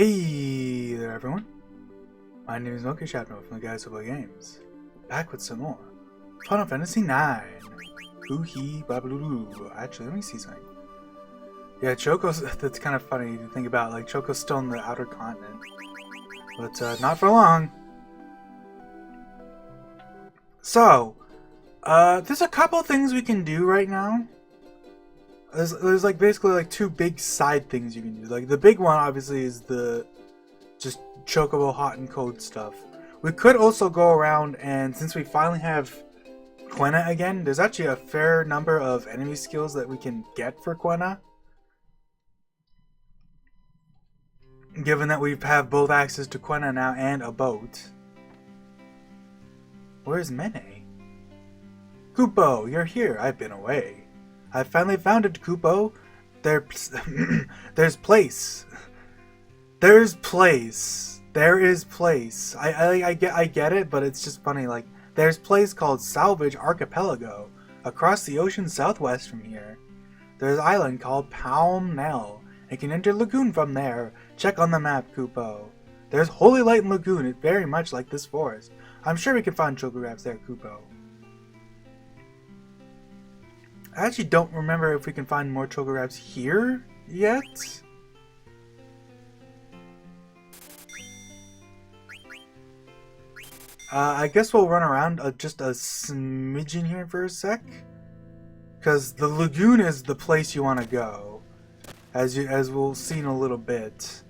Hey there everyone, my name is Monkey Shapno from the Guys Who Play Games, back with some more Final Fantasy IX. Hoo-hee, babaloo. Actually, let me see something. Yeah, Choco's, that's kind of funny to think about, like Choco's still in the outer continent, but not for long. So, there's a couple things we can do right now. There's like basically like two big side things you can do. Like the big one obviously is the just chocobo hot and cold stuff. We could also go around, and since we finally have Quena again, there's actually a fair number of enemy skills that we can get for Quena. Given that we have both access to Quena now and a boat. Where's Mene? Kupo, you're here. I've been away. I finally found it, Kupo. There's place. There's place. There is place. I get it, but it's just funny. Like, there's place called Salvage Archipelago across the ocean southwest from here. There's an island called Palm Nell. You can enter lagoon from there. Check on the map, Kupo. There's Holy Light Lagoon. It's very much like this forest. I'm sure we can find chocograbs there, Kupo. I actually don't remember if we can find more chocograbs here yet. I guess we'll run around just a smidgen here for a sec, because the lagoon is the place you want to go, as we'll see in a little bit.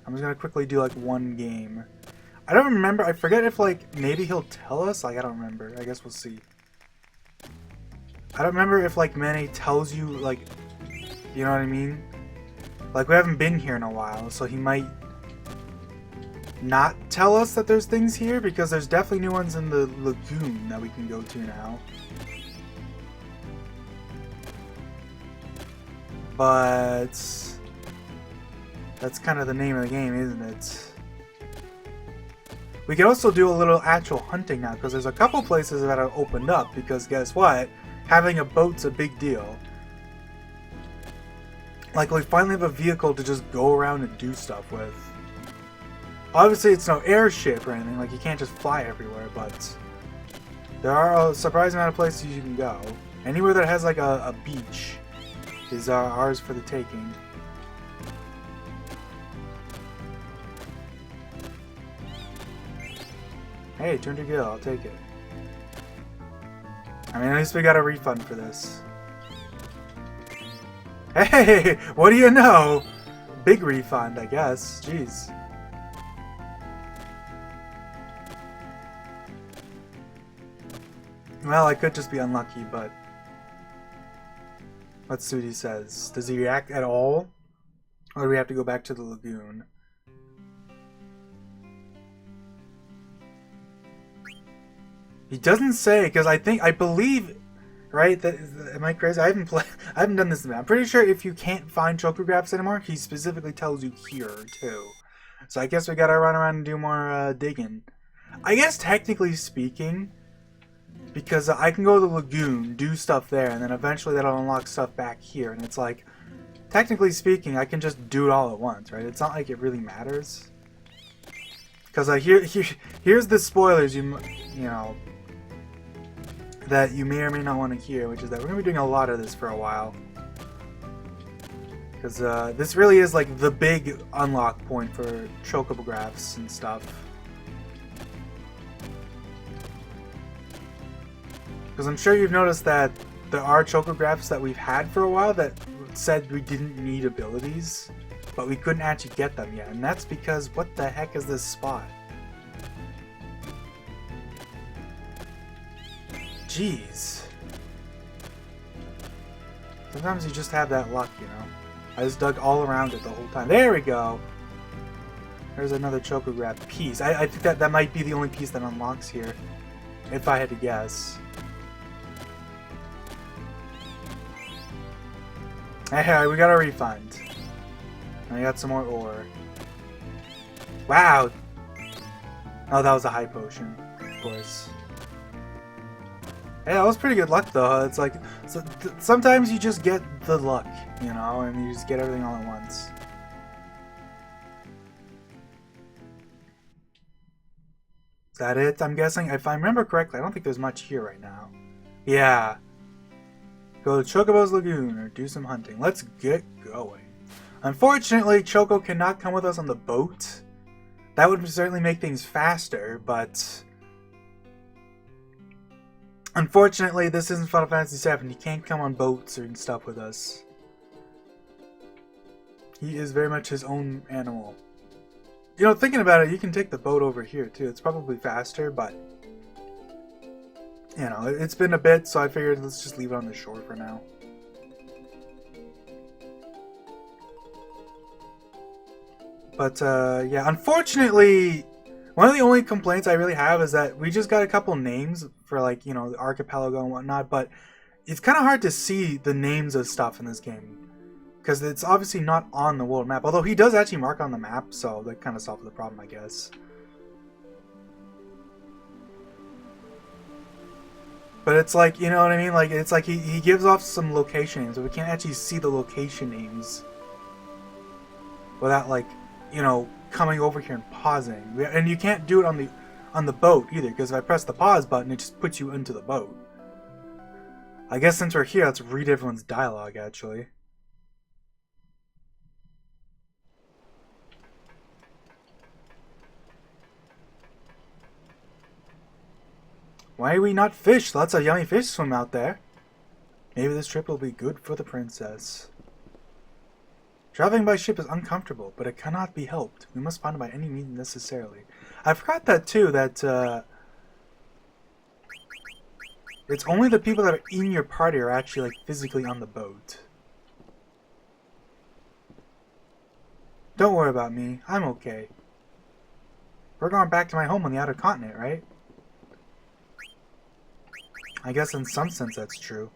I'm just gonna quickly do like one game. I don't remember. I forget if like maybe he'll tell us. Like I don't remember. I guess we'll see. I don't remember if like Mene tells you, like, you know what I mean? Like we haven't been here in a while, so he might not tell us that there's things here, because there's definitely new ones in the lagoon that we can go to now. But that's kind of the name of the game, isn't it? We can also do a little actual hunting now, because there's a couple places that are opened up, because guess what? Having a boat's a big deal. Like, we finally have a vehicle to just go around and do stuff with. Obviously, it's no airship or anything, like, you can't just fly everywhere, but there are a surprising amount of places you can go. Anywhere that has, like, a beach is ours for the taking. Hey, turned to gill, I'll take it. I mean, at least we got a refund for this. Hey, what do you know? Big refund, I guess. Jeez. Well, I could just be unlucky, but let's see what he says. Does he react at all? Or do we have to go back to the lagoon? He doesn't say, because I believe, right? That am I crazy? I haven't done this. I'm pretty sure if you can't find chocograbs anymore, he specifically tells you here too. So I guess we gotta run around and do more digging. I guess technically speaking, because I can go to the lagoon, do stuff there, and then eventually that'll unlock stuff back here. And it's like, technically speaking, I can just do it all at once, right? It's not like it really matters. Because here's the spoilers, you know, that you may or may not want to hear, which is that we're going to be doing a lot of this for a while. Because this really is like the big unlock point for chocographs and stuff. Because I'm sure you've noticed that there are chocographs that we've had for a while that said we didn't need abilities, but we couldn't actually get them yet. And that's because, what the heck is this spot? Jeez. Sometimes you just have that luck, you know. I just dug all around it the whole time. There we go! There's another chocograph piece. I think that might be the only piece that unlocks here, if I had to guess. Hey, we got a refund. And I got some more ore. Wow! Oh, that was a high potion, of course. Yeah, that was pretty good luck though. It's like, sometimes you just get the luck, you know, and you just get everything all at once. Is that it? I'm guessing. If I remember correctly, I don't think there's much here right now. Yeah. Go to Chocobo's Lagoon or do some hunting. Let's get going. Unfortunately, Choco cannot come with us on the boat. That would certainly make things faster, but unfortunately, this isn't Final Fantasy VII. He can't come on boats and stuff with us. He is very much his own animal. You know, thinking about it, you can take the boat over here, too. It's probably faster, but you know, it's been a bit, so I figured let's just leave it on the shore for now. But, yeah, unfortunately, one of the only complaints I really have is that we just got a couple names for, like, you know, the archipelago and whatnot, but it's kind of hard to see the names of stuff in this game. Because it's obviously not on the world map, although he does actually mark on the map, so that kind of solves the problem, I guess. But it's like, you know what I mean? Like, it's like he gives off some location names, but we can't actually see the location names without, like, you know, coming over here and pausing. And you can't do it on the boat either, because if I press the pause button, it just puts you into the boat. I guess since we're here, let's read everyone's dialogue, actually. Why we not fish? Lots of yummy fish swim out there. Maybe this trip will be good for the princess. Traveling by ship is uncomfortable, but it cannot be helped. We must find it by any means necessarily. I forgot that too, that it's only the people that are in your party are actually like physically on the boat. Don't worry about me. I'm okay. We're going back to my home on the outer continent, right? I guess in some sense that's true.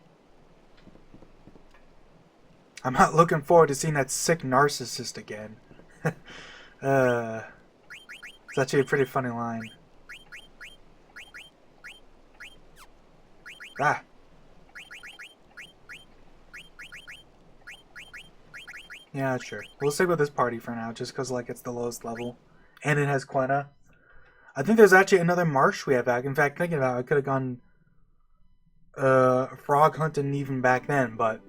I'm not looking forward to seeing that sick narcissist again. It's actually a pretty funny line. Ah. Yeah, sure. We'll stick with this party for now, just because like it's the lowest level. And it has Quena. I think there's actually another marsh we have back. In fact, thinking about it, I could have gone frog hunting even back then, but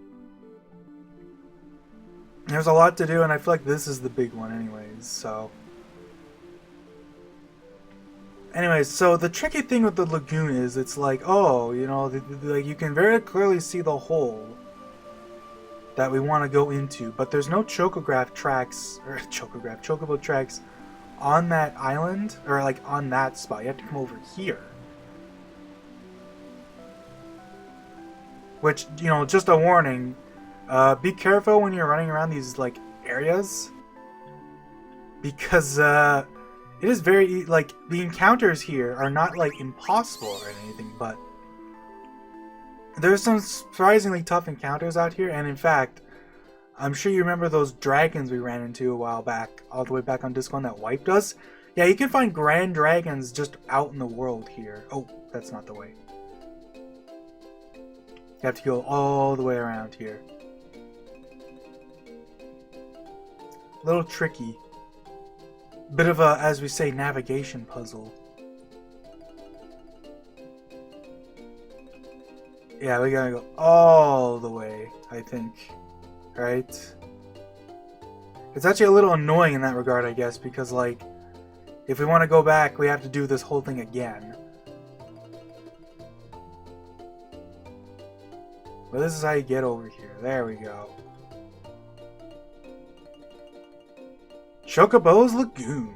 there's a lot to do, and I feel like this is the big one anyways, so. Anyways, so the tricky thing with the lagoon is it's like, oh, you know, like you can very clearly see the hole that we want to go into, but there's no chocograph tracks, or chocobo tracks on that island, or like on that spot. You have to come over here. Which, you know, just a warning, be careful when you're running around these, like, areas. Because, it is very, like, the encounters here are not, like, impossible or anything, but there's some surprisingly tough encounters out here, and in fact, I'm sure you remember those dragons we ran into a while back, all the way back on Disc 1 that wiped us? Yeah, you can find grand dragons just out in the world here. Oh, that's not the way. You have to go all the way around here. A little tricky. Bit of a, as we say, navigation puzzle. Yeah, we gotta go all the way, I think. Right? It's actually a little annoying in that regard, I guess, because, like, if we want to go back, we have to do this whole thing again. Well, this is how you get over here. There we go. Chocobo's Lagoon.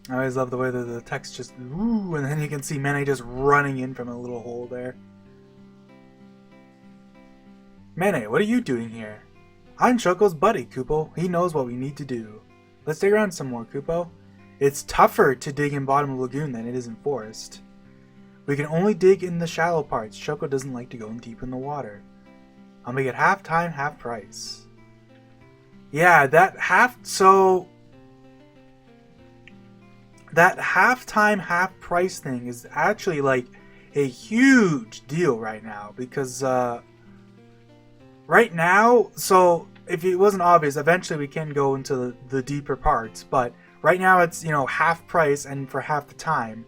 I always love the way that the text just ooh, and then you can see Mene just running in from a little hole there. Mene, what are you doing here? I'm Choco's buddy, Kupo. He knows what we need to do. Let's dig around some more, Kupo. It's tougher to dig in bottom of lagoon than it is in forest. We can only dig in the shallow parts. Choco doesn't like to go deep in the water. I'll make it half time, half price. Yeah, that half... So... that half-time, half-price thing is actually like a huge deal right now because right now, so if it wasn't obvious, eventually we can go into the deeper parts, but right now it's, you know, half price and for half the time.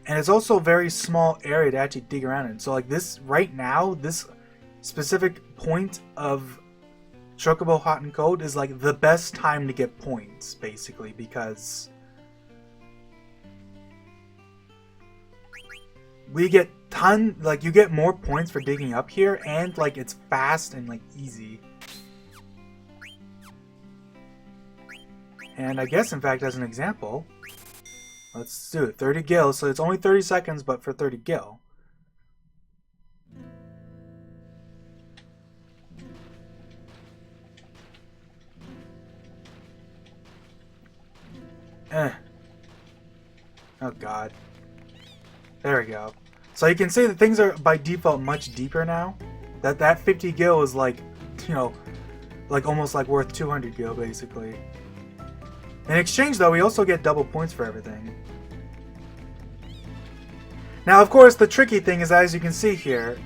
And it's also a very small area to actually dig around in. So like this, right now, this specific point of Chocobo Hot and Cold is like the best time to get points, basically, because we get you get more points for digging up here, and like it's fast and like easy. And I guess, in fact, as an example, let's do it. 30 gil, so it's only 30 seconds, but for 30 gil. Oh god. There we go. So you can see that things are by default much deeper now. That 50 gil is like, you know, like almost like worth 200 gil basically. In exchange though, we also get double points for everything. Now of course the tricky thing is, as you can see here,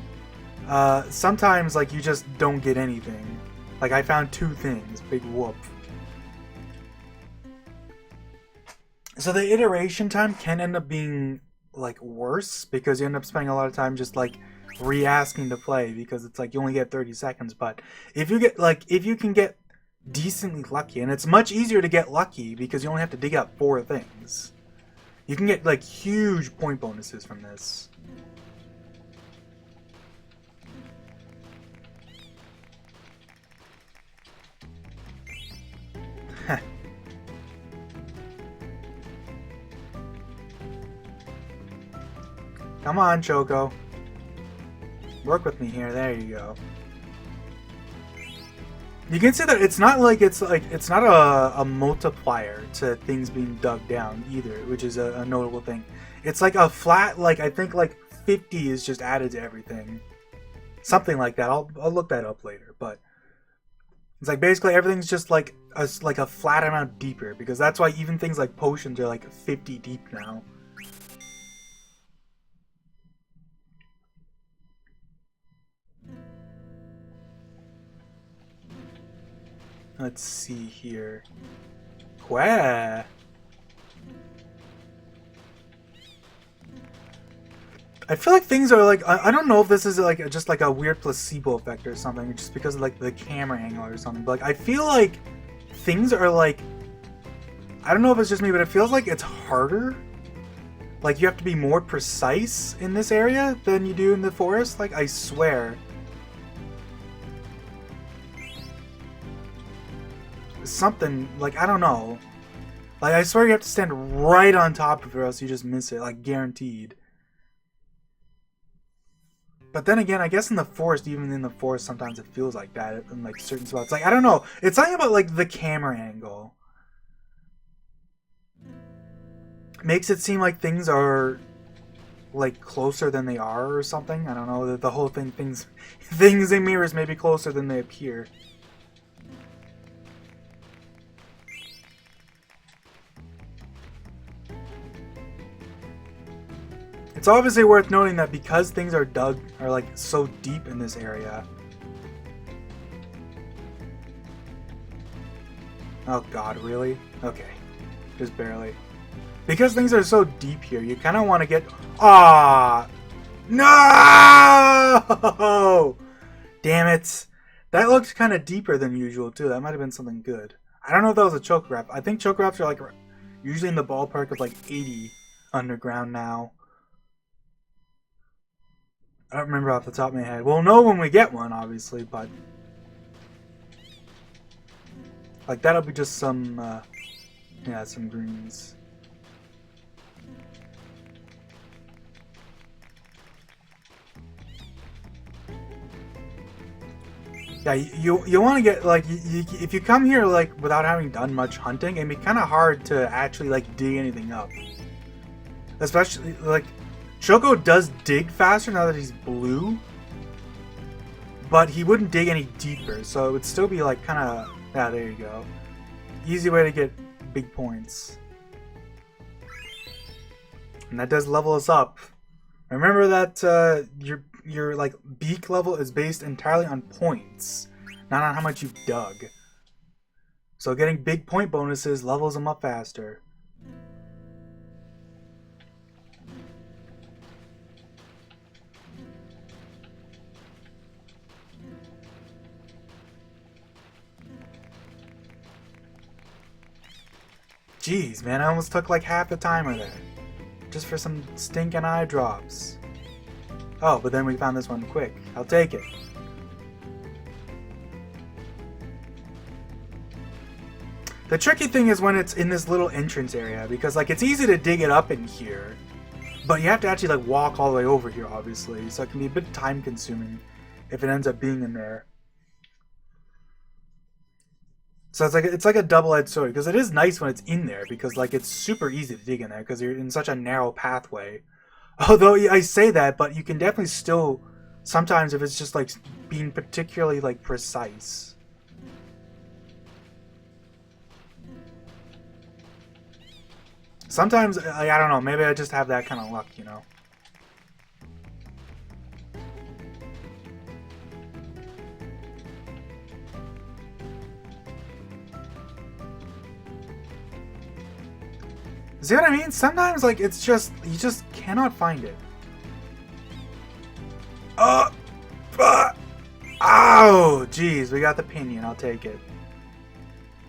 sometimes like you just don't get anything. Like I found 2 things, big whoop. So the iteration time can end up being like worse because you end up spending a lot of time just like re-asking to play because it's like you only get 30 seconds. But if you get if you can get decently lucky, and it's much easier to get lucky because you only have to dig up 4 things, you can get like huge point bonuses from this. Come on, Choco. Work with me here. There you go. You can see that it's not a multiplier to things being dug down either, which is a notable thing. It's like a flat, like I think like 50 is just added to everything. Something like that. I'll look that up later, but it's like basically everything's just like a flat amount deeper, because that's why even things like potions are like 50 deep now. Let's see here. Where? I feel like things are like, I don't know if this is like just like a weird placebo effect or something, just because of like the camera angle or something, but like I feel like things are like, I don't know if it's just me, but it feels like it's harder. Like you have to be more precise in this area than you do in the forest. Like I swear. Something like, I don't know. Like I swear you have to stand right on top of it or else you just miss it, like guaranteed. But then again, I guess in the forest, even in the forest, sometimes it feels like that in like certain spots. Like I don't know. It's something about like the camera angle. Makes it seem like things are like closer than they are or something. I don't know. The whole thing, things in mirrors may be closer than they appear. It's obviously worth noting that because things are dug are like so deep in this area. Oh god, really? Okay. Just barely. Because things are so deep here, you kind of want to get... Ah! No! Damn it. That looked kind of deeper than usual too. That might have been something good. I don't know if that was a choke wrap. I think choke wraps are like usually in the ballpark of like 80 underground now. I don't remember off the top of my head. We'll know when we get one, obviously, but... like, that'll be just some, yeah, some greens. Yeah, you want to get, like, if you come here, like, without having done much hunting, it'd be kind of hard to actually, like, dig anything up. Especially, like... Choco does dig faster now that he's blue, but he wouldn't dig any deeper, so it would still be like kind of... yeah, there you go. Easy way to get big points. And that does level us up. Remember that your like beak level is based entirely on points, not on how much you've dug. So getting big point bonuses levels them up faster. Jeez, man, I almost took like half the timer there. Just for some stinking eye drops. Oh, but then we found this one quick. I'll take it. The tricky thing is when it's in this little entrance area, because like it's easy to dig it up in here, but you have to actually like walk all the way over here, obviously, so it can be a bit time consuming if it ends up being in there. So it's like a double-edged sword, because it is nice when it's in there, because like it's super easy to dig in there because you're in such a narrow pathway. Although I say that, but you can definitely still sometimes if it's just like being particularly like precise. Sometimes I don't know, maybe I just have that kind of luck, you know. See what I mean? Sometimes, like, it's just, you just cannot find it. Oh! Oh! Jeez, we got the pinion. I'll take it.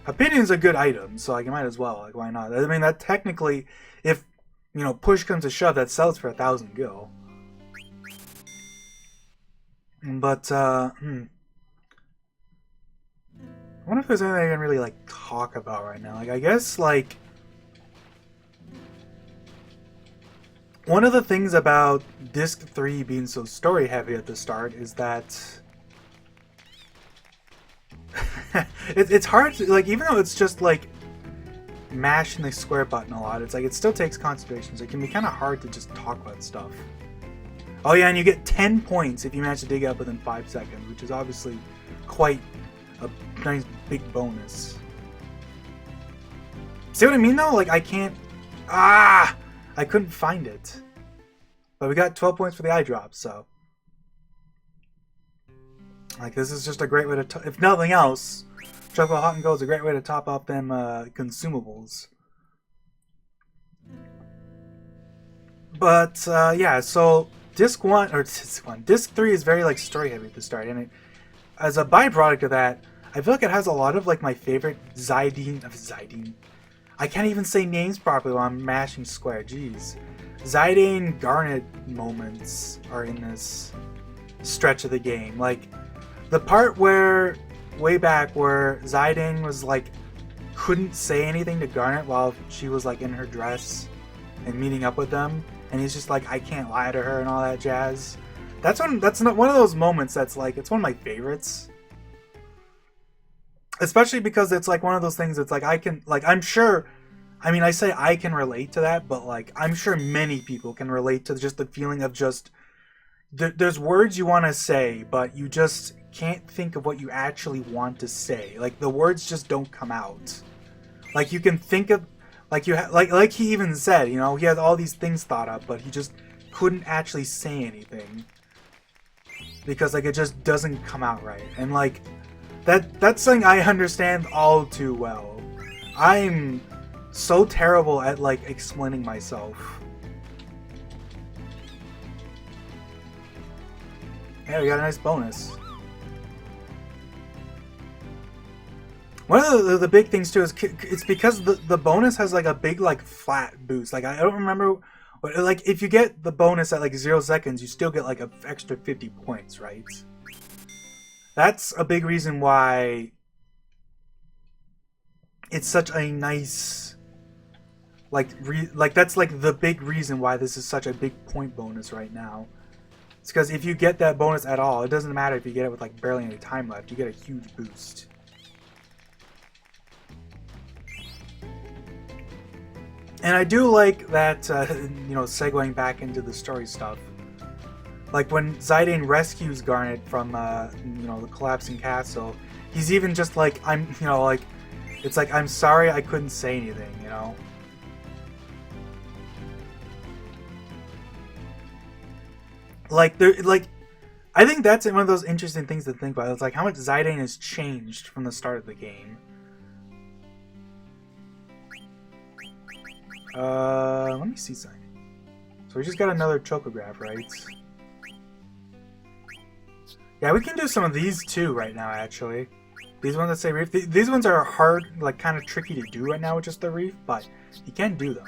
A pinion's a good item, so, like, you might as well. Like, why not? I mean, that technically, if, you know, push comes to shove, that sells for 1,000 gil. But, I wonder if there's anything I can really, like, talk about right now. Like, I guess, like... One of the things about Disc 3 being so story heavy at the start is that it's hard to, like, even though it's just like mashing the square button a lot, it's like it still takes concentration, so it can be kind of hard to just talk about stuff. Oh yeah, and you get 10 points if you manage to dig it up within 5 seconds, which is obviously quite a nice big bonus. See what I mean though? Like I can't... I couldn't find it. But we got 12 points for the eye drops, so... Like, this is just a great way to... If nothing else, Choco Hot and Gold is a great way to top up them consumables. But, yeah, so... Disc 3 is very, like, story heavy at the start. And it, as a byproduct of that, I feel like it has a lot of, like, my favorite Zidane... I can't even say names properly while I'm mashing square. Jeez. Zidane Garnet moments are in this stretch of the game. Like, the part where, way back, where Zidane was, like, couldn't say anything to Garnet while she was, like, in her dress and meeting up with them. And he's just like, I can't lie to her and all that jazz. That's not one of those moments that's, like, it's one of my favorites. Especially because it's like one of those things that's like I can, like, I'm sure, I mean, I say I can relate to that, but like I'm sure many people can relate to just the feeling of just there's words you want to say, but you just can't think of what you actually want to say. Like the words just don't come out. Like you can think of, like you like he even said, you know, he had all these things thought up, but he just couldn't actually say anything because like it just doesn't come out right. And like that's something I understand all too well. I'm so terrible at like explaining myself. Yeah, we got a nice bonus. One of the big things too is it's because the bonus has like a big like flat boost. Like I don't remember what, like if you get the bonus at like 0 seconds, you still get like an extra 50 points, right? That's a big reason why it's such a nice, like that's like the big reason why this is such a big point bonus right now. It's because if you get that bonus at all, it doesn't matter if you get it with like barely any time left, you get a huge boost. And I do like that, you know, segueing back into the story stuff. Like when Zidane rescues Garnet from, you know, the collapsing castle, he's even just like, you know, like, it's like, I'm sorry I couldn't say anything, you know? Like I think that's one of those interesting things to think about. It's like how much Zidane has changed from the start of the game. Let me see something. So we just got another Chocograph, right? Yeah, we can do some of these too right now, actually. These ones that say reef, these ones are hard, like kind of tricky to do right now with just the reef, but you can do them.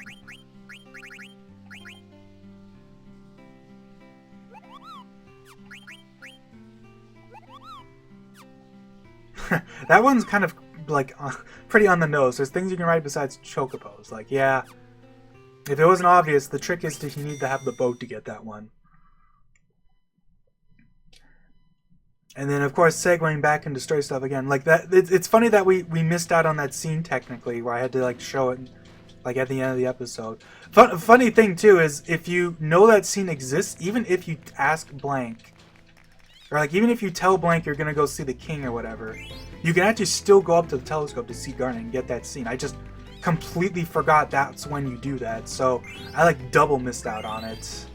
That one's kind of like pretty on the nose. There's things you can ride besides chocobos. Like, yeah, if it wasn't obvious, the trick is you need to have the boat to get that one. And then, of course, segueing back into story stuff again. Like that, it's funny that we missed out on that scene technically, where I had to like show it, like at the end of the episode. Funny thing too is if you know that scene exists, even if you ask Blank, or like even if you tell Blank you're gonna go see the king or whatever, you can actually still go up to the telescope to see Garnet and get that scene. I just completely forgot that's when you do that, so I like double missed out on it.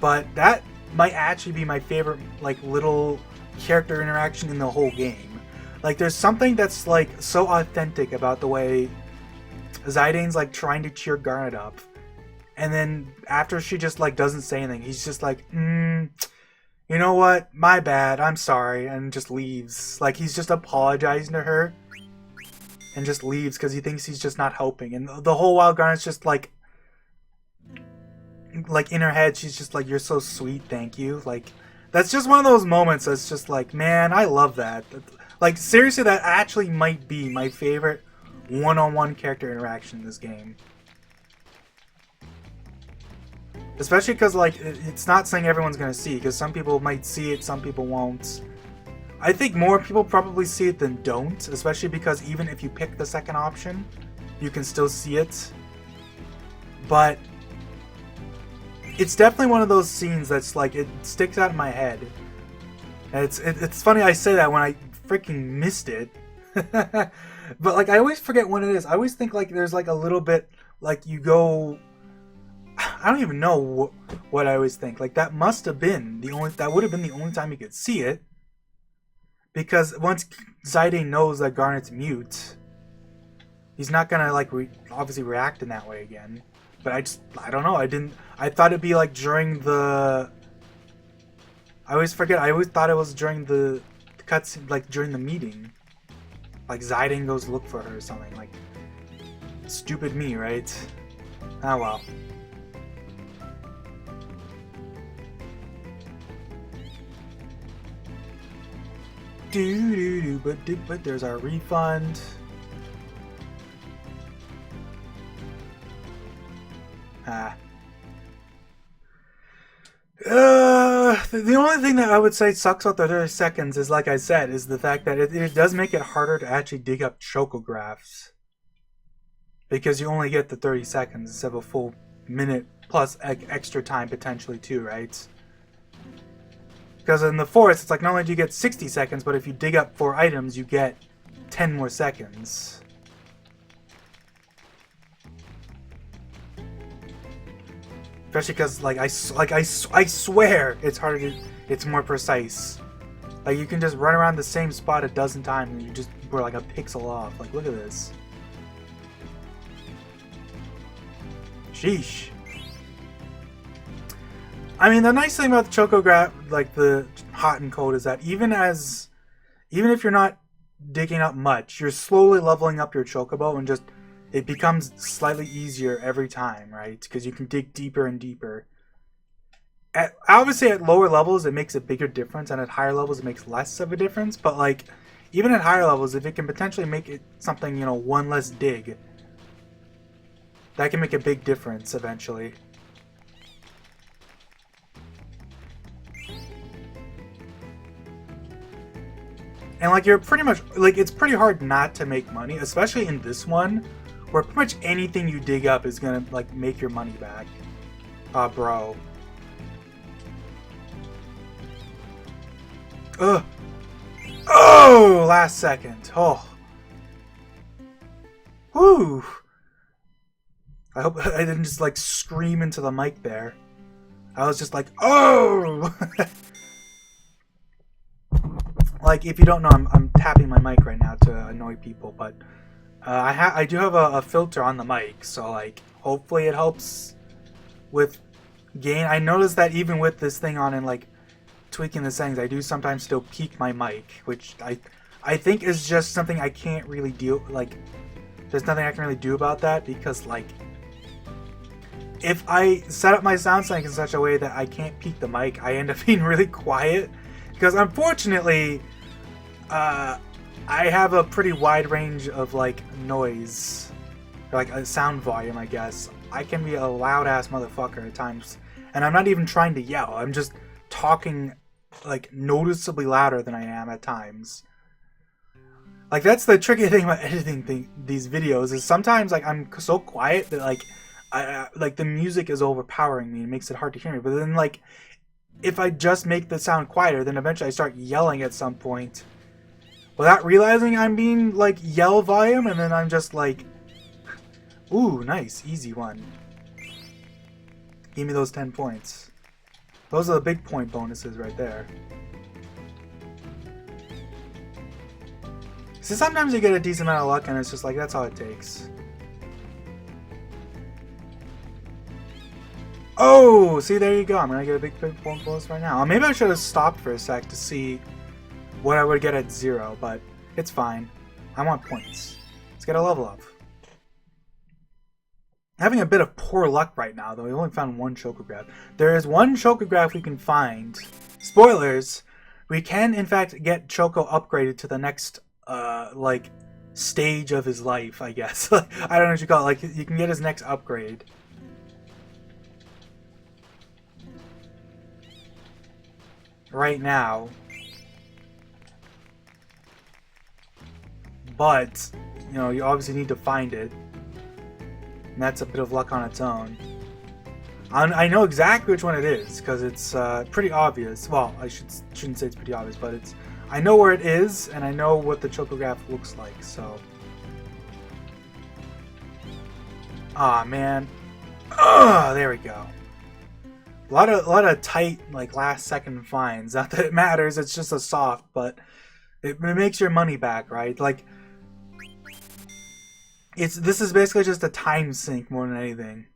But that might actually be my favorite like little character interaction in the whole game. Like there's something that's like so authentic about the way Zidane's like trying to cheer Garnet up, and then after she just like doesn't say anything, he's just like, you know what, my bad, I'm sorry, and just leaves. Like he's just apologizing to her and just leaves because he thinks he's just not helping. And the whole while Garnet's just like in her head, she's just like, you're so sweet, thank you. Like that's just one of those moments that's just like, man, I love that. Like seriously, that actually might be my favorite one-on-one character interaction in this game. Especially because like it's not something everyone's gonna see, because some people might see it, some people won't. I think more people probably see it than don't, especially because even if you pick the second option, you can still see it. But it's definitely one of those scenes that's like, it sticks out in my head. And it's funny I say that when I freaking missed it. But like I always forget when it is. I always think like there's like a little bit like you go, I don't even know what I always think. Like that must have been the only, that would have been the only time you could see it. Because once Zidane knows that Garnet's mute, he's not gonna like obviously react in that way again. But I don't know, I thought it'd be like during the, I always forget, I always thought it was during the cutscene, like during the meeting. Like Zidane goes look for her or something, like, stupid me, right? Ah well. But there's our refund. The only thing that I would say sucks about the 30 seconds is, like I said, is the fact that it does make it harder to actually dig up chocographs. Because you only get the 30 seconds instead of a full minute plus extra time potentially too, right? Because in the forest, it's like not only do you get 60 seconds, but if you dig up 4 items, you get 10 more seconds. Especially because, like I swear, it's harder to, it's more precise. Like you can just run around the same spot a dozen times and you just were like a pixel off. Like look at this. Sheesh. I mean, the nice thing about the Chocograph, like the hot and cold, is that even if you're not digging up much, you're slowly leveling up your Chocobo and just, it becomes slightly easier every time, right? Because you can dig deeper and deeper. Obviously, at lower levels, it makes a bigger difference, and at higher levels, it makes less of a difference. But like, even at higher levels, if it can potentially make it something, you know, one less dig, that can make a big difference eventually. And like, you're pretty much, like, it's pretty hard not to make money, especially in this one, where pretty much anything you dig up is gonna, like, make your money back. Bro. Ugh. Oh, last second. Oh. Whew. I hope I didn't just, like, scream into the mic there. I was just like, oh! Like, if you don't know, I'm tapping my mic right now to annoy people, but I do have a filter on the mic, so like, hopefully it helps with gain. I noticed that even with this thing on and like tweaking the settings, I do sometimes still peak my mic, which I think is just something I can't really do. Like, there's nothing I can really do about that, because like, if I set up my sound settings in such a way that I can't peak the mic, I end up being really quiet, because unfortunately, I have a pretty wide range of like noise, or like a sound volume, I guess. I can be a loud ass motherfucker at times, and I'm not even trying to yell. I'm just talking like noticeably louder than I am at times. Like, that's the tricky thing about editing these videos, is sometimes like I'm so quiet that like like the music is overpowering me and makes it hard to hear me. But then like, if I just make the sound quieter, then eventually I start yelling at some point without realizing I'm being like yell volume, and then I'm just like, ooh, nice, easy one. Give me those 10 points. Those are the big point bonuses right there. See, sometimes you get a decent amount of luck and it's just like, that's all it takes. Oh, see, there you go. I'm gonna get a big point bonus right now. Maybe I should have stopped for a sec to see what I would get at 0, but it's fine. I want points. Let's get a level up. Having a bit of poor luck right now, though. We only found one Choco Graph. There is one Choco Graph we can find. Spoilers! We can, in fact, get Choco upgraded to the next, like, stage of his life, I guess. I don't know what you call it. Like, you can get his next upgrade. Right now. But, you know, you obviously need to find it. And that's a bit of luck on its own. I know exactly which one it is, because it's pretty obvious. Well, I shouldn't say it's pretty obvious, but it's... I know where it is, and I know what the Choco Graph looks like, so... Ah, man. Ugh, there we go. A lot of tight, like, last-second finds. Not that it matters, it's just a soft, but it makes your money back, right? Like, this is basically just a time sink more than anything.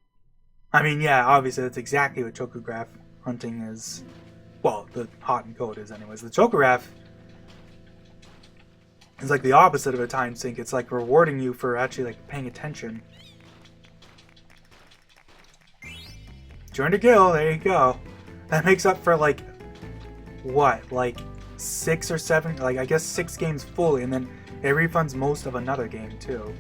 I mean, yeah, obviously that's exactly what Choco Graph hunting is. Well, the hot and cold is anyways. The Choco Graph is like the opposite of a time sink. It's like rewarding you for actually like paying attention. Join the guild, there you go. That makes up for like, what, like 6 or 7, like I guess 6 games fully, and then it refunds most of another game too.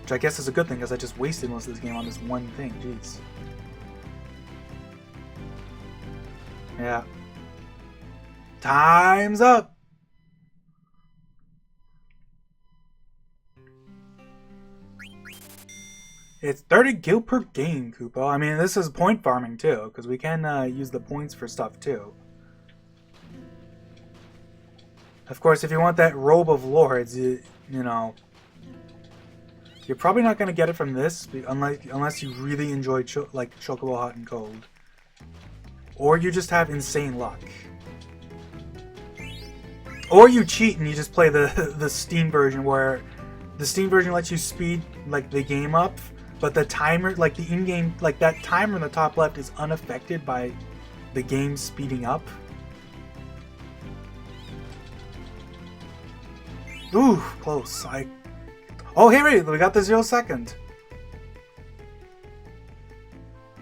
Which I guess is a good thing, because I just wasted most of this game on this one thing, jeez. Yeah. Time's up! It's 30 gil per game, Kupo. I mean, this is point farming too, because we can use the points for stuff too. Of course, if you want that robe of lords, you know, you're probably not going to get it from this, unless you really enjoy like Chocobo Hot and Cold. Or you just have insane luck. Or you cheat and you just play the Steam version, where the Steam version lets you speed like the game up, but the timer, like the in-game, like that timer in the top left is unaffected by the game speeding up. Ooh, close. Oh, hey, wait, we got the 0 second.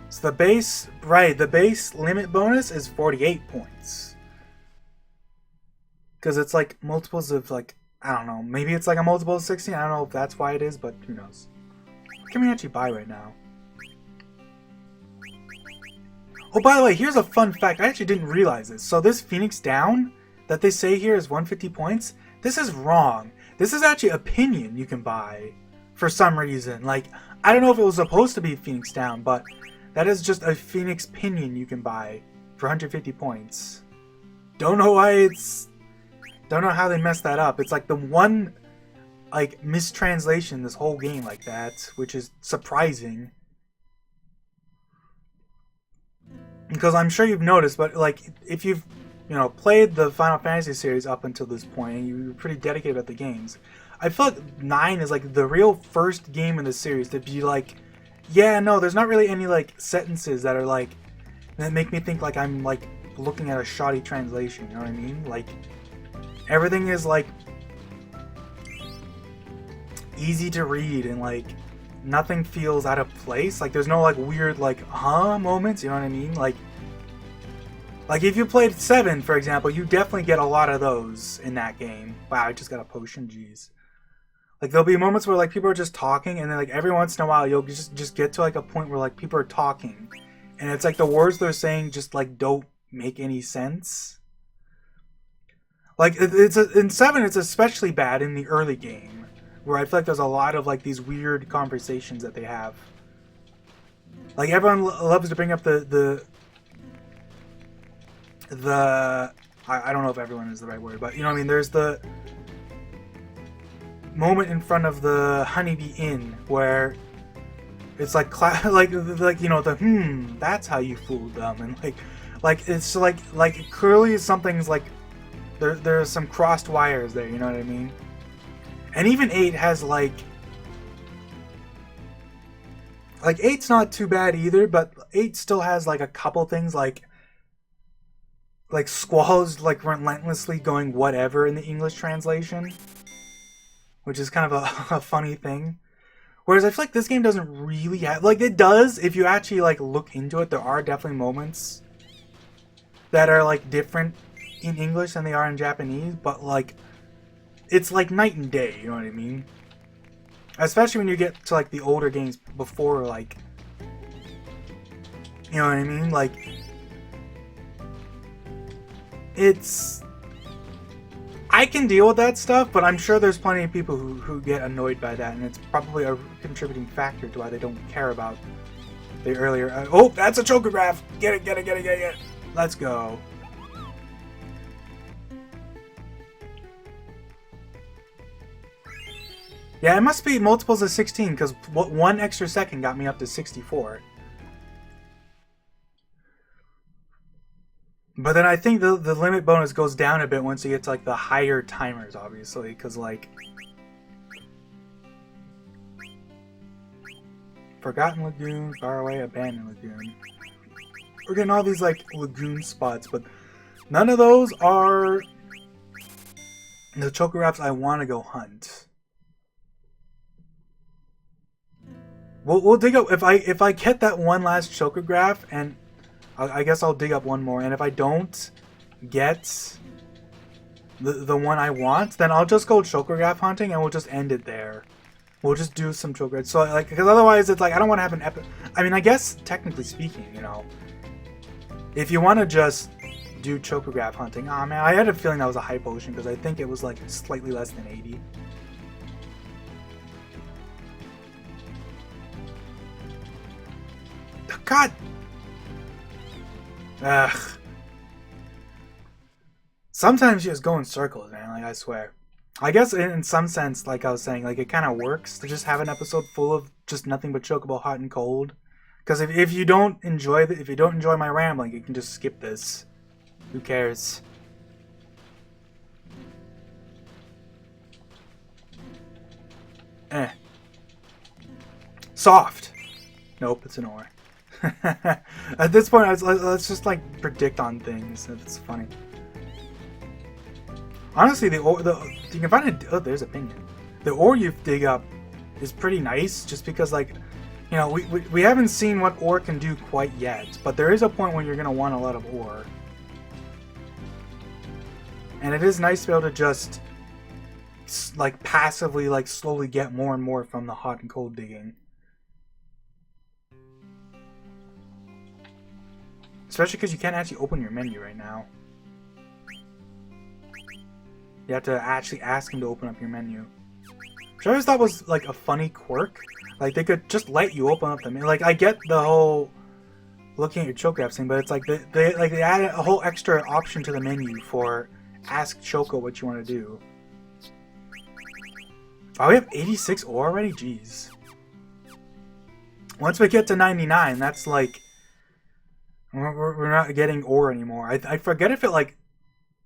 So the base, right, the base limit bonus is 48 points. Because it's like multiples of like, I don't know, maybe it's like a multiple of 16. I don't know if that's why it is, but who knows. What can we actually buy right now? Oh, by the way, here's a fun fact. I actually didn't realize this. So this Phoenix Down that they say here is 150 points. This is wrong. This is actually a pinion you can buy for some reason. Like, I don't know if it was supposed to be Phoenix Down, but that is just a Phoenix pinion you can buy for 150 points. Don't know why it's... Don't know how they messed that up. It's like the one, like, mistranslation this whole game like that, which is surprising. because I'm sure you've noticed, but like if you've played the Final Fantasy series up until this point and you're pretty dedicated at the games, I feel like 9 is like the real first game in the series to be like, yeah, no, there's not really any like sentences that are like that make me think like I'm like looking at a shoddy translation. You know what I mean? Like everything is like easy to read and like nothing feels out of place. Like there's no like weird like moments. You know what I mean? Like if you played 7, for example, you definitely get a lot of those in that game. Wow, I just got a potion. Jeez. Like there'll be moments where like people are just talking, and then like every once in a while you'll just get to like a point where like people are talking, and it's like the words they're saying just like don't make any sense. Like in 7, it's especially bad in the early game, where I feel like there's a lot of like these weird conversations that they have. Like everyone loves to bring up the I don't know if everyone is the right word, but you know what I mean. There's the moment in front of the Honeybee Inn where it's like the that's how you fooled them, and like it's like clearly something's like there's some crossed wires there. You know what I mean? And even 8 has like 8's not too bad either, but 8 still has like a couple things like Squall's like relentlessly going whatever in the English translation, which is kind of a funny thing. Whereas I feel like this game doesn't really have, like it does if you actually like look into it. There are definitely moments that are like different in English than they are in Japanese, but like it's like night and day. You know what I mean? Especially when you get to like the older games before, like, you know what I mean? Like it's, I can deal with that stuff, but I'm sure there's plenty of people who get annoyed by that, and it's probably a contributing factor to why they don't care about the earlier. Oh, that's a chocograph! Get it, get it, get it, get it! Let's go. Yeah, it must be multiples of 16, because one extra second got me up to 64. But then I think the limit bonus goes down a bit once you get to like the higher timers, obviously, because like Forgotten Lagoon, Faraway, Abandoned Lagoon. We're getting all these like lagoon spots, but none of those are the chocographs I want to go hunt. We'll dig up if I get that one last chocograph, and I guess I'll dig up one more, and if I don't get the one I want, then I'll just go chocograph hunting, and we'll just end it there. We'll just do some chocographs. So like, because otherwise it's like I don't want to have an epic. I mean, I guess technically speaking, you know, if you want to just do chocograph hunting, oh man, I had a feeling that was a high potion because I think it was like slightly less than 80. God. Ugh. Sometimes you just go in circles, man. Like I swear. I guess in some sense, like I was saying, like it kind of works to just have an episode full of just nothing but chocobo hot and cold. Because if you don't enjoy if you don't enjoy my rambling, you can just skip this. Who cares? Soft. Nope, it's an ore. At this point, let's just like predict on things. It's funny. Honestly, you can find a there's a pinion. The ore you dig up is pretty nice, just because like, you know, we haven't seen what ore can do quite yet, but there is a point when you're gonna want a lot of ore, and it is nice to be able to just like passively like slowly get more and more from the hot and cold digging. Especially because you can't actually open your menu right now. You have to actually ask him to open up your menu. Which I always thought was like a funny quirk. Like they could just let you open up the menu. Like I get the whole looking at your chocographs thing, but it's like they added a whole extra option to the menu for ask Choco what you want to do. Oh, we have 86 ore already? Jeez. Once we get to 99, that's like We're not getting ore anymore. I forget if it like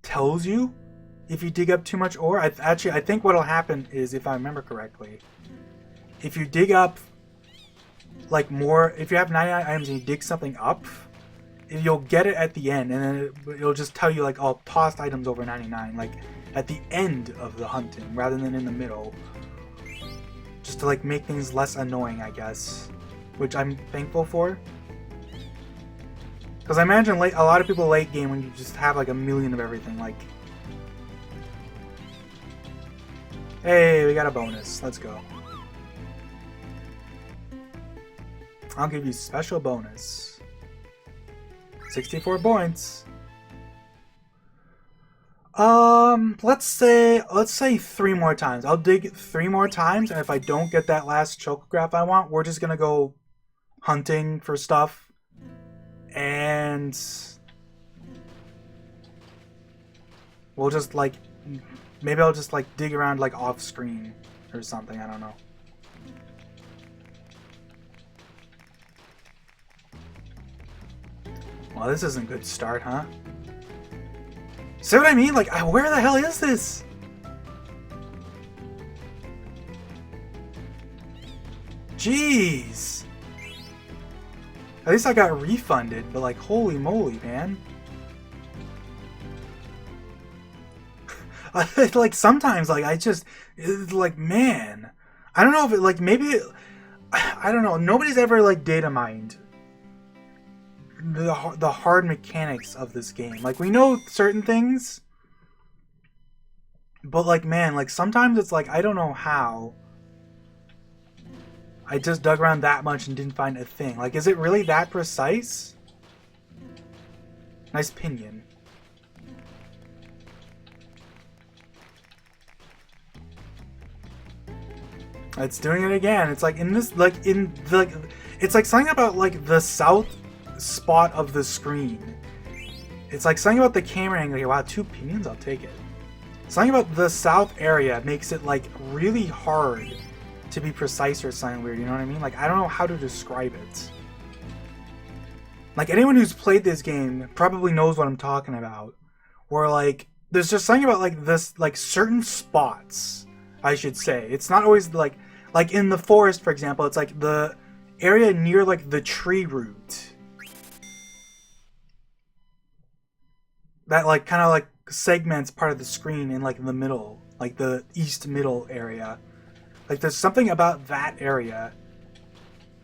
tells you if you dig up too much ore. I think what'll happen is, if I remember correctly, if you dig up like more, if you have 99 items and you dig something up, you'll get it at the end, and then it'll just tell you like, oh, tossed items over 99, like at the end of the hunting rather than in the middle, just to like make things less annoying, I guess, which I'm thankful for. Because I imagine a lot of people late game when you just have like a million of everything, like, hey, we got a bonus, let's go. I'll give you special bonus. 64 points. Let's say 3 more times. I'll dig 3 more times, and if I don't get that last chocograph I want, we're just gonna go hunting for stuff. And we'll just like, maybe I'll just like dig around like off screen or something, I don't know. Well, this isn't a good start, huh? See what I mean? Like, where the hell is this? Jeez. At least I got refunded, but like, holy moly, man. Like, sometimes, like, it's like, man. I don't know if it, like, maybe, I don't know. Nobody's ever, like, data mined the hard mechanics of this game. Like, we know certain things, but, like, man, like, sometimes it's like, I don't know how I just dug around that much and didn't find a thing. Like, is it really that precise? Nice pinion. It's doing it again. It's like in this, like in the, like, it's like something about like the south spot of the screen. It's like something about the camera angle here. Wow, 2 pinions? I'll take it. Something about the south area makes it like really hard to be precise or something weird, you know what I mean? Like, I don't know how to describe it. Like, anyone who's played this game probably knows what I'm talking about. Where, like, there's just something about, like, this, like, certain spots, I should say. It's not always, like in the forest, for example, it's, like, the area near, like, the tree root. That, like, kind of, like, segments part of the screen in, like, the middle. Like, the east middle area. Like, there's something about that area,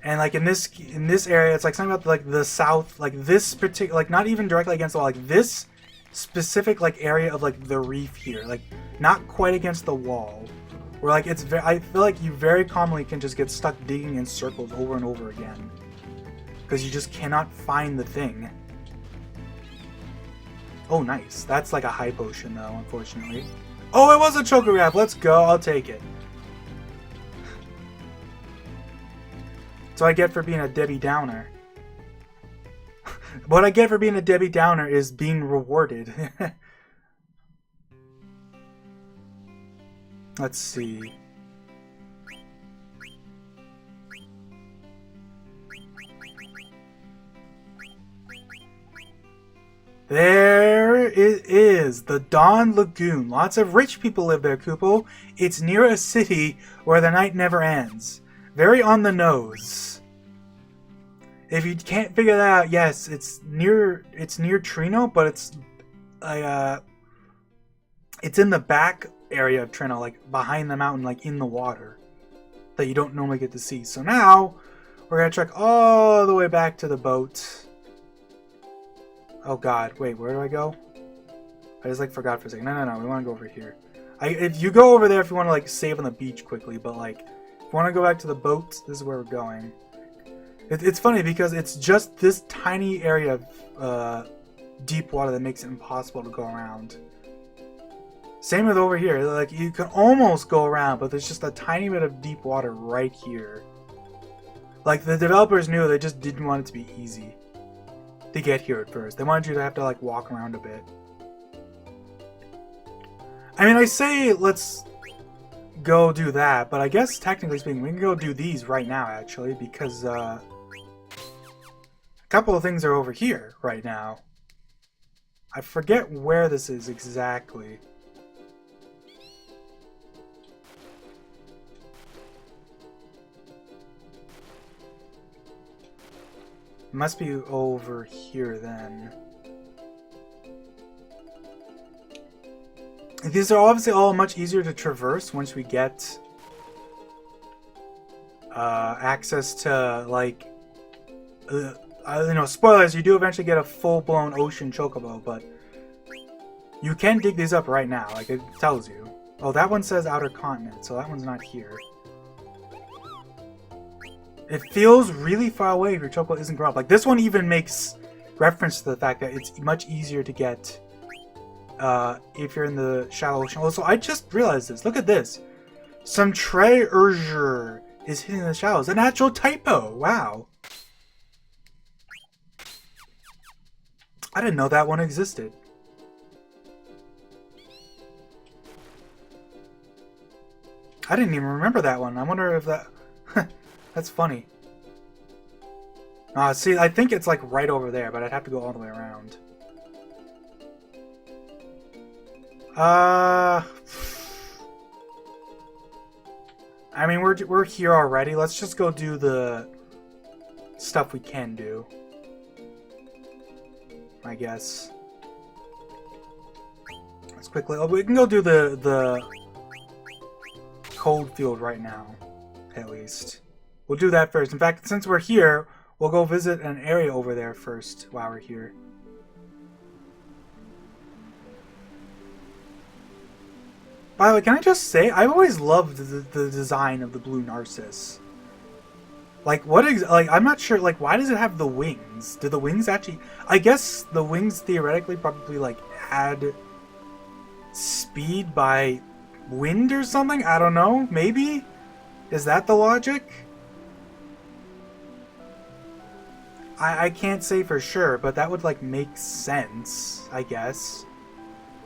and like in this area, it's like something about like the south, like this particular, like not even directly against the wall, like this specific like area of like the reef here, like not quite against the wall, where like it's very, I feel like you very commonly can just get stuck digging in circles over and over again, because you just cannot find the thing. Oh, nice. That's like a high potion though, unfortunately. Oh, it was a chocograph. Let's go. I'll take it. So I get for being a Debbie Downer. What I get for being a Debbie Downer is being rewarded. Let's see. There it is, the Dawn Lagoon. Lots of rich people live there, Kupo. It's near a city where the night never ends. Very on the nose. If you can't figure that out, yes, it's near Trino, but it's it's in the back area of Trino, like behind the mountain, like in the water, that you don't normally get to see. So now we're gonna trek all the way back to the boat. Oh god, wait, where do I go? I just like forgot for a second. No, we want to go over here. If you go over there if you want to like save on the beach quickly, but like if you want to go back to the boat, this is where we're going. It's funny because it's just this tiny area of deep water that makes it impossible to go around. Same with over here. Like, you can almost go around, but there's just a tiny bit of deep water right here. Like, the developers knew, they just didn't want it to be easy to get here at first. They wanted you to have to, like, walk around a bit. I mean, I say let's go do that, but I guess, technically speaking, we can go do these right now, actually, because couple of things are over here right now. I forget where this is exactly. It must be over here then. These are obviously all much easier to traverse once we get access to, like, you know, spoilers, you do eventually get a full-blown ocean chocobo, but you can dig these up right now, like it tells you. Oh, that one says outer continent, so that one's not here. It feels really far away if your chocobo isn't grown up. Like, this one even makes reference to the fact that it's much easier to get if you're in the shallow ocean. Also, I just realized this. Look at this. Some treasure is hidden in the shallows. An actual typo. Wow. I didn't know that one existed. I didn't even remember that one. I wonder if that... That's funny. See, I think it's like right over there, but I'd have to go all the way around. I mean, we're here already. Let's just go do the stuff we can do, I guess. Let's quickly... Oh, we can go do the cold field right now, at least. We'll do that first. In fact, since we're here, we'll go visit an area over there first while we're here. By the way, can I just say, I've always loved the design of the blue Narcissus. Like, I'm not sure, like, why does it have the wings? Do the wings actually... I guess the wings theoretically probably, like, add speed by wind or something? I don't know. Maybe? Is that the logic? I can't say for sure, but that would, like, make sense, I guess.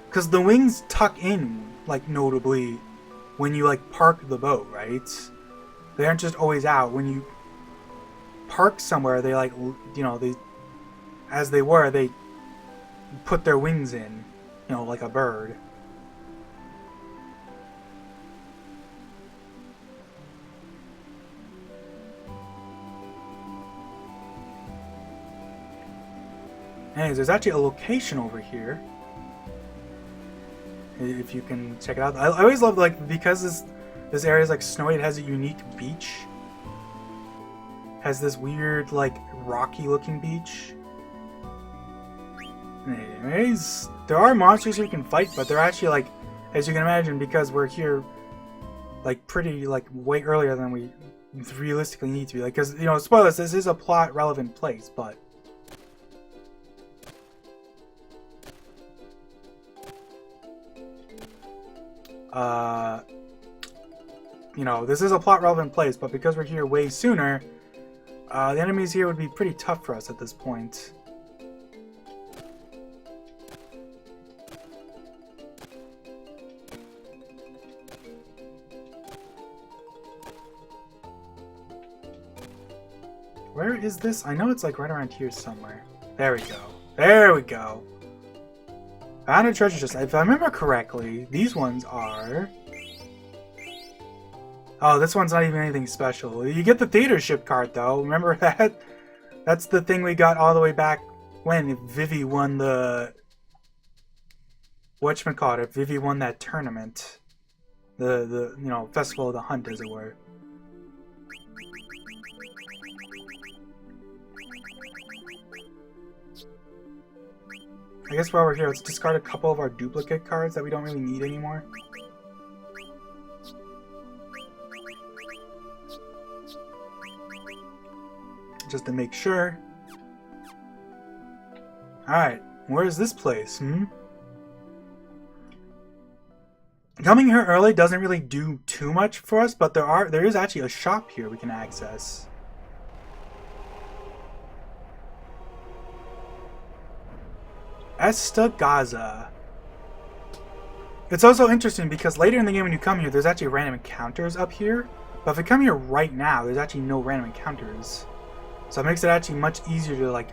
Because the wings tuck in, like, notably, when you, like, park the boat, right? They aren't just always out. When you park somewhere, they, like, you know, they put their wings in, you know, like a bird. Anyways, there's actually a location over here. If you can check it out. I always love, like, because this area is, like, snowy, it has a unique beach. Has this weird, like, rocky looking beach. Anyways, there are monsters you can fight, but they're actually, like, as you can imagine, because we're here, like, pretty, like, way earlier than we realistically need to be. Like, because, you know, spoilers, this is a plot relevant place, but you know, this is a plot relevant place, but because we're here way sooner, the enemies here would be pretty tough for us at this point. Where is this? I know it's like right around here somewhere. There we go. There we go. Found a treasure chest. If I remember correctly, these ones are... Oh, this one's not even anything special. You get the theater ship card, though. Remember that? That's the thing we got all the way back when Vivi won the... Whatchamacallit? Vivi won that tournament. The you know, Festival of the Hunt, as it were. I guess while we're here, let's discard a couple of our duplicate cards that we don't really need anymore. Just to make sure. Alright, where is this place, Coming here early doesn't really do too much for us, but there is actually a shop here we can access. Esta Gaza. It's also interesting because later in the game when you come here, there's actually random encounters up here. But if we come here right now, there's actually no random encounters. So it makes it actually much easier to like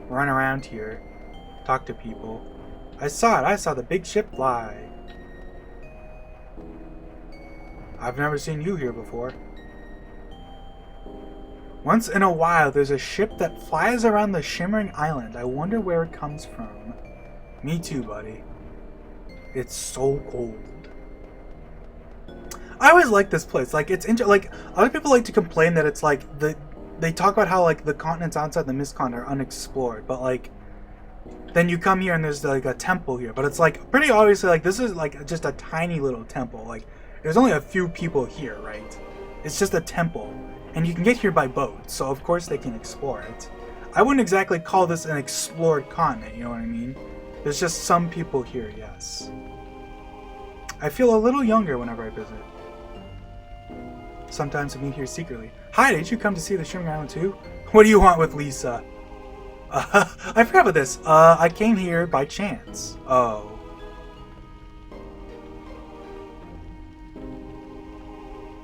run around here, talk to people. I saw it. I saw the big ship fly. I've never seen you here before. Once in a while, there's a ship that flies around the shimmering island. I wonder where it comes from. Me too, buddy. It's so cold. I always like this place. Like, it's like other people like to complain that it's like they talk about how like the continents outside the Mist Continent are unexplored, but like then you come here and there's like a temple here, but it's like pretty obviously like this is like just a tiny little temple. Like there's only a few people here, right? It's just a temple, and you can get here by boat, so of course they can explore it. I wouldn't exactly call this an explored continent, you know what I mean? There's just some people here, yes. I feel a little younger whenever I visit. Sometimes I meet here secretly. Hi, did you come to see the Shimmering Island too? What do you want with Lisa? I forgot about this. I came here by chance. Oh.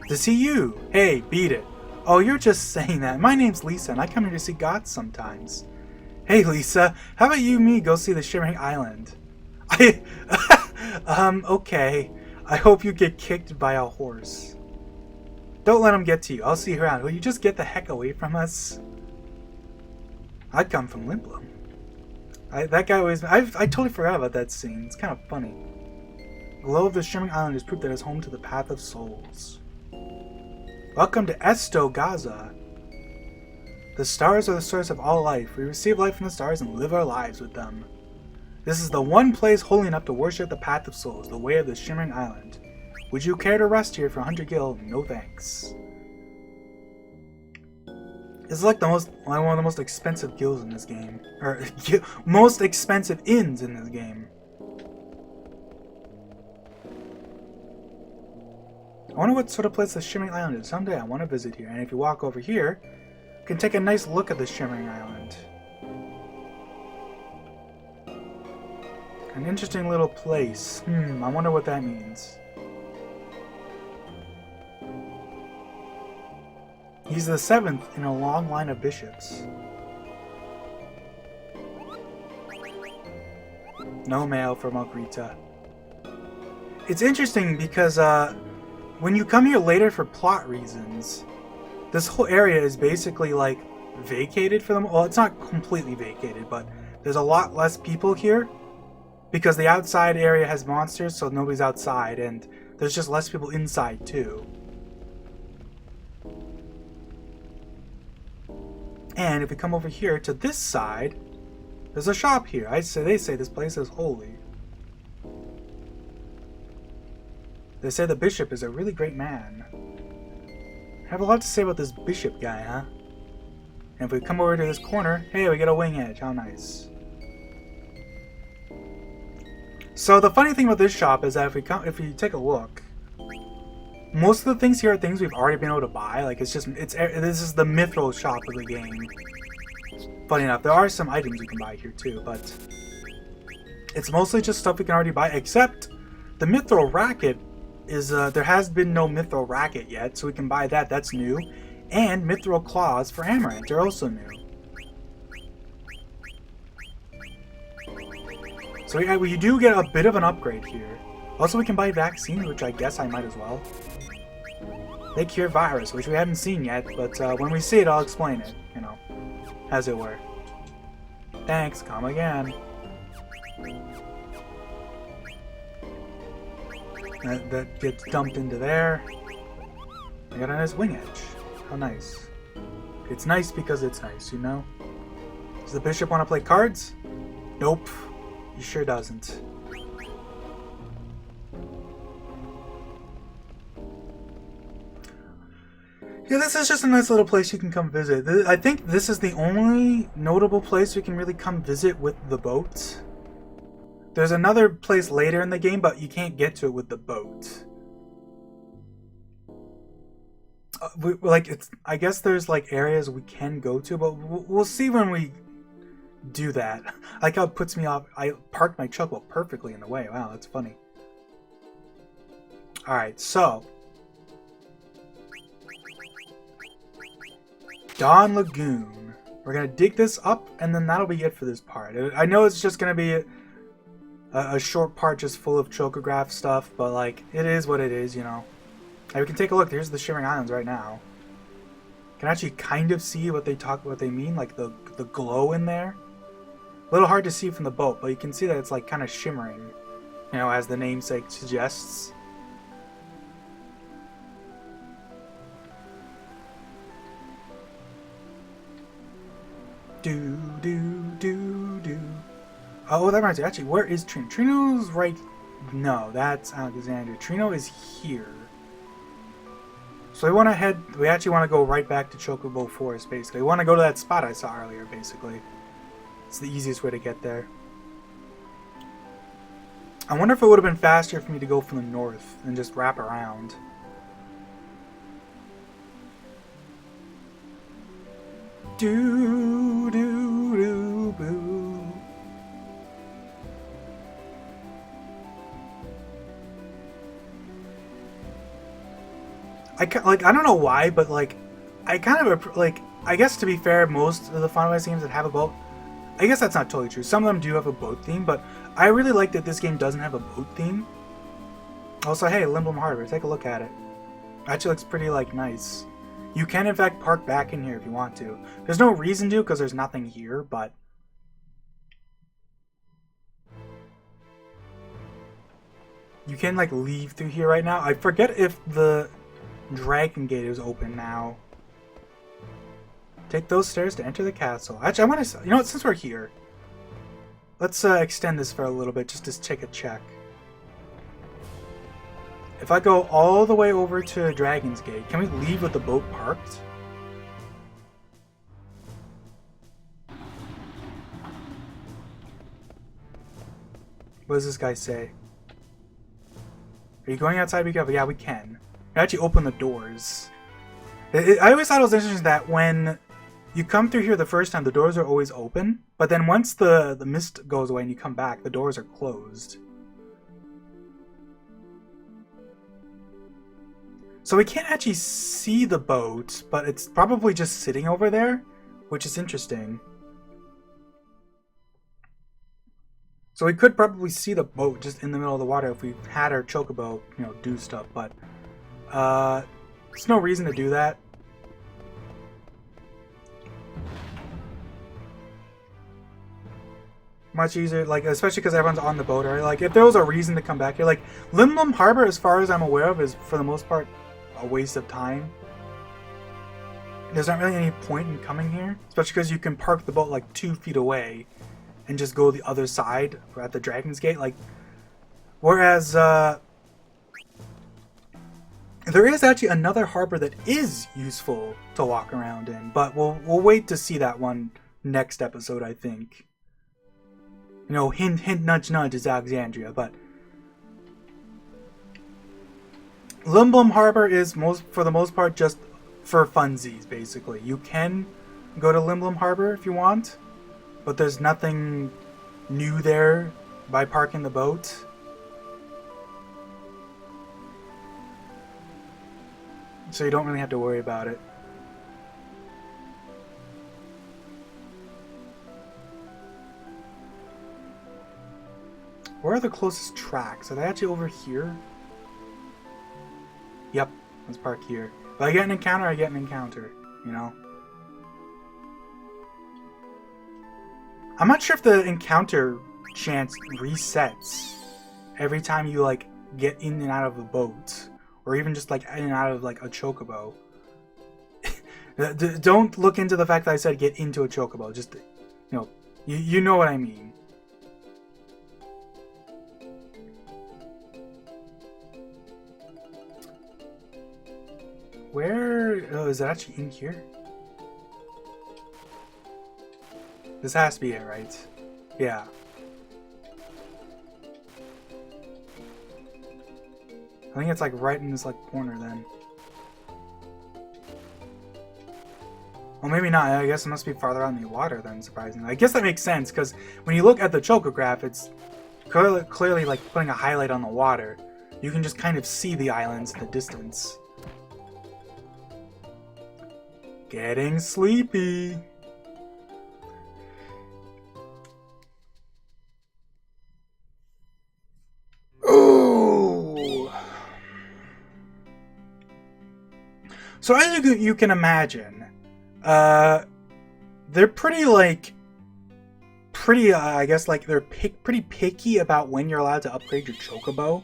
To see you. Hey, beat it. Oh, you're just saying that. My name's Lisa, and I come here to see God sometimes. Hey, Lisa. How about you and me go see the Shimmering Island? Okay. I hope you get kicked by a horse. Don't let him get to you. I'll see you around. Will you just get the heck away from us? I come from Limblum. That guy always... I totally forgot about that scene. It's kind of funny. The glow of the Shimmering Island is proof that it's home to the Path of Souls. Welcome to Esto Gaza. The stars are the source of all life. We receive life from the stars and live our lives with them. This is the one place holy enough to worship the Path of Souls, the way of the Shimmering Island. Would you care to rest here for 100 gil? No thanks. This is like one of the most expensive gills in this game. Or, most expensive inns in this game. I wonder what sort of place the Shimmering Island is. Someday I want to visit here. And if you walk over here, you can take a nice look at the Shimmering Island. An interesting little place. I wonder what that means. He's the 7th in a long line of bishops. No mail for Margarita. It's interesting because when you come here later for plot reasons, this whole area is basically like vacated for them. Well, it's not completely vacated, but there's a lot less people here because the outside area has monsters, so nobody's outside, and there's just less people inside too. And if we come over here to this side, there's a shop here. They say this place is holy. They say the bishop is a really great man. I have a lot to say about this bishop guy, huh? And if we come over to this corner, hey, we get a wing edge. How nice. So the funny thing about this shop is that if we take a look, most of the things here are things we've already been able to buy. Like this is the mithril shop of the game. Funny enough, there are some items you can buy here too, but it's mostly just stuff we can already buy. Except the mithril racket is there has been no mithril racket yet, so we can buy that. That's new, and mithril claws for Amaranth are also new. So yeah, we do get a bit of an upgrade here. Also, we can buy vaccines, which I guess I might as well. They cure virus, which we haven't seen yet, but when we see it, I'll explain it, you know, as it were. Thanks, come again. That gets dumped into there. I got a nice wing edge. How nice. It's nice because it's nice, you know? Does the bishop want to play cards? Nope. He sure doesn't. Yeah, this is just a nice little place you can come visit. I think this is the only notable place we can really come visit with the boat. There's another place later in the game, but you can't get to it with the boat. I guess there's like areas we can go to, but we'll see when we do that. I like how it puts me off. I parked my Choco perfectly in the way. Wow, that's funny. Alright, so Dawn Lagoon. We're gonna dig this up, and then that'll be it for this part. I know it's just gonna be a short part just full of chocograph stuff, but like, it is what it is, you know. And we can take a look. Here's the Shimmering Islands right now. You can actually kind of see what they mean, like the glow in there. A little hard to see from the boat, but you can see that it's like kind of shimmering, you know, as the namesake suggests. Do. Oh, that reminds me. Actually, where is Trino? Trino's right. No, that's Alexandria. Trino is here. So we want to head. We actually want to go right back to Chocobo Forest, basically. We want to go to that spot I saw earlier, basically. It's the easiest way to get there. I wonder if it would have been faster for me to go from the north and just wrap around. Do do do boo. I don't know why, but like I kind of like, I guess to be fair, most of the Final Fantasy games that have a boat, I guess that's not totally true. Some of them do have a boat theme, but I really like that this game doesn't have a boat theme. Also, hey, Limblom Harbor, take a look at it. Actually looks pretty like nice. You can in fact park back in here if you want to. There's no reason to because there's nothing here, but you can like leave through here right now. I forget if the Dragon Gate is open now. Take those stairs to enter the castle. Actually, I want to, you know what, since we're here, let's extend this for a little bit just to take a check. If I go all the way over to Dragon's Gate, can we leave with the boat parked? What does this guy say? Are you going outside? Be careful. Yeah, we can. We actually open the doors. I always thought it was interesting that when you come through here the first time, the doors are always open, but then once the mist goes away and you come back, the doors are closed. So we can't actually see the boat, but it's probably just sitting over there, which is interesting. So we could probably see the boat just in the middle of the water if we had our chocobo, you know, do stuff, but there's no reason to do that. Much easier, like, especially because everyone's on the boat, right? Like, if there was a reason to come back here, like, Limblom Harbor, as far as I'm aware of, is for the most part a waste of time. There's not really any point in coming here, especially because you can park the boat like 2 feet away and just go the other side at the Dragon's Gate. Like, whereas there is actually another harbor that is useful to walk around in, but we'll wait to see that one next episode, I think. You know, hint, hint, nudge, nudge is Alexandria, but Limblom Harbor is for the most part just for funsies, basically. You can go to Limblom Harbor if you want, but there's nothing new there by parking the boat. So you don't really have to worry about it. Where are the closest tracks? Are they actually over here? Yep, let's park here. If I get an encounter, I get an encounter, you know? I'm not sure if the encounter chance resets every time you, like, get in and out of a boat. Or even just, like, in and out of, like, a chocobo. Don't look into the fact that I said get into a chocobo. Just, you know, you know what I mean. Where... Oh, is it actually in here? This has to be it, right? Yeah. I think it's like right in this like corner then. Well, maybe not. I guess it must be farther out in the water then, surprisingly. I guess that makes sense, because when you look at the chocograph, it's clearly like putting a highlight on the water. You can just kind of see the islands in the distance. Getting sleepy. So as you can imagine, they're pretty I guess like they're pretty picky about when you're allowed to upgrade your chocobo.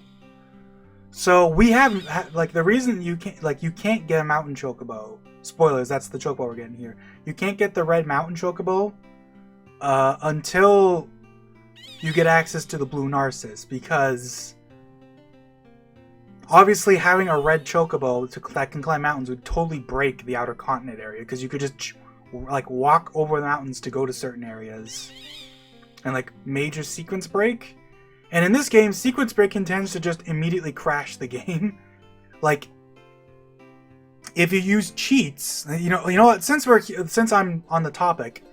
So we have like the reason you can't get a mountain chocobo. Spoilers, that's the chocobo we're getting here. You can't get the red mountain chocobo until you get access to the blue Narcissus, because obviously having a red chocobo that can climb mountains would totally break the outer continent area, because you could just like walk over the mountains to go to certain areas. And like major sequence break. And in this game, sequence break intends to just immediately crash the game. Like, if you use cheats, you know what? Since I'm on the topic,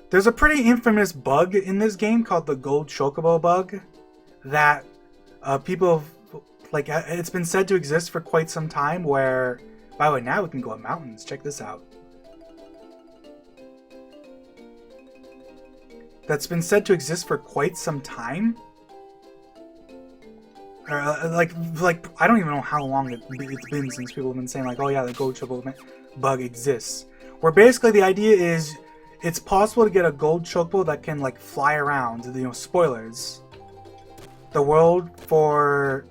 there's a pretty infamous bug in this game called the gold chocobo bug that people have, like, it's been said to exist for quite some time. Where, by the way, now we can go up mountains. Check this out. That's been said to exist for quite some time. Like I don't even know how long it's been since people have been saying like, oh yeah, the gold chocobo bug exists. Where basically the idea is it's possible to get a gold chocobo that can like fly around, you know, spoilers, the world for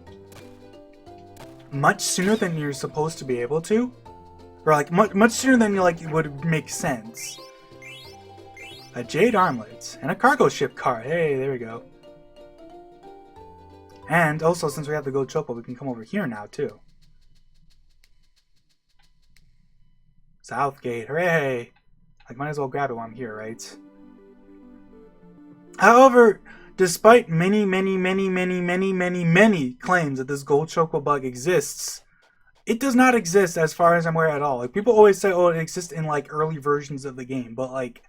much sooner than you're supposed to be able to, or like much sooner than you like would make sense. A jade armlet and a cargo ship car. Hey, there we go. And also, since we have the gold chocobo, we can come over here now too. Southgate, hooray! Like, might as well grab it while I'm here, right? However, despite many claims that this gold chocobo bug exists, it does not exist as far as I'm aware at all. Like, people always say, oh, it exists in like early versions of the game, but like,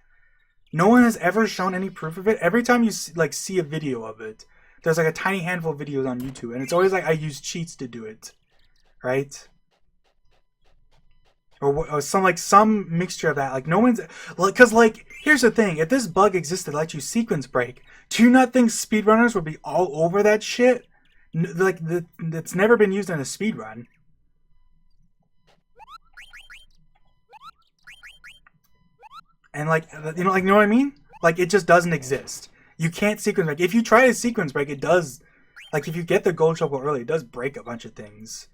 no one has ever shown any proof of it. Every time you see a video of it, there's like a tiny handful of videos on YouTube, and it's always like I use cheats to do it, right? Or some mixture of that. Like no one's like, cause like here's the thing: if this bug existed, to let you sequence break, do you not think speedrunners would be all over that shit? Like that's never been used in a speedrun. And like you know what I mean? Like it just doesn't exist. You can't sequence break. If you try to sequence break, it does. Like if you get the gold chocobo early, it does break a bunch of things.